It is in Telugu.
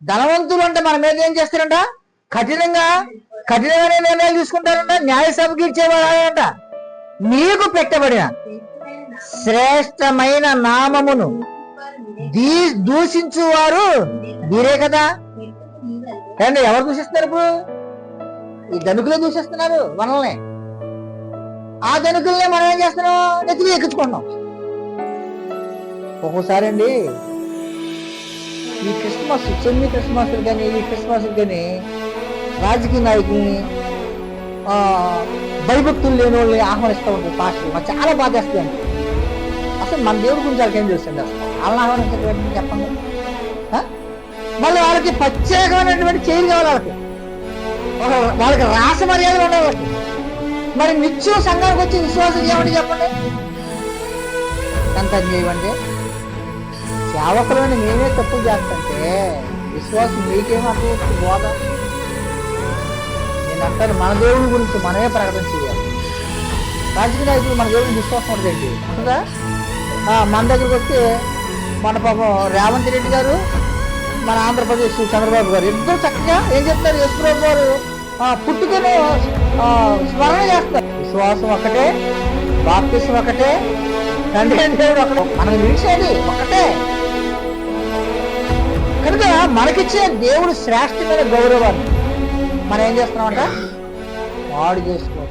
ధనవంతులు అంటే మన మీద ఏం చేస్తారంట? కఠినమైన నిర్ణయాలు తీసుకుంటారంట, న్యాయసభకి ఇచ్చేవారంట. నీకు పెట్టబడిన శ్రేష్టమైన నామమును దూషించువారు వీరే కదా. అండి ఎవరు దూషిస్తున్నారు ఇప్పుడు? ఈ ధనికులే దూషిస్తున్నారు మనల్ని. ఆ ధనికులనే మనం ఏం చేస్తున్నాం? నెత్తికి ఎక్కించుకుంటున్నాం. ఒక్కోసారి అండి ఈ క్రిస్మస్, చెన్ని క్రిస్మస్ కానీ ఈ క్రిస్మస్ కానీ రాజకీయ నాయకుల్ని, భయభక్తులు లేని వాళ్ళని ఆహ్వానిస్తూ ఉంటారు పాస్టర్లు. మాకు చాలా బాధేస్తుంది. అసలు మన దేవుడి గురించి వాళ్ళకి ఏం తెలుస్తుంది? అసలు వాళ్ళని ఆహ్వానించేటువంటి చెప్పండి. మళ్ళీ వాళ్ళకి ప్రత్యేకమైనటువంటి చైర్ కావాలి, వాళ్ళకి రాస మర్యాదలు ఉండాలి వాళ్ళకి. మరి నిత్యం సంఘానికి వచ్చి విశ్వాసం చేయమండి చెప్పండి. ఎంత చేయమండి? సేవకులని మేమే తప్పు చేస్తుంటే విశ్వాసం మీకేమర్థం బోధ? నేను అంటాను, మన దేవుడి గురించి మనమే ప్రకటన చేయాలి. రాజకీయ నాయకులు మన దేవుడికి విశ్వాసం ఉండదండి ఉంటుందా? మన దగ్గరికి వస్తే మన పాపం రేవంత్ రెడ్డి గారు, మన ఆంధ్రప్రదేశ్ చంద్రబాబు గారు ఇద్దరు చక్కగా ఏం చెప్తారు? యేసుప్రభు గారు పుట్టుకను స్మరణ చేస్తారు. విశ్వాసం ఒకటే, బాప్తిసం ఒకటే, తండ్రి అని దేవుడు ఒకటే, మనకు నిలిచేది ఒకటే. కనుక మనకిచ్చే దేవుడు శ్రేష్టమైన గౌరవాన్ని మనం ఏం చేస్తున్నామంట? వాడు చేసుకోవాలి.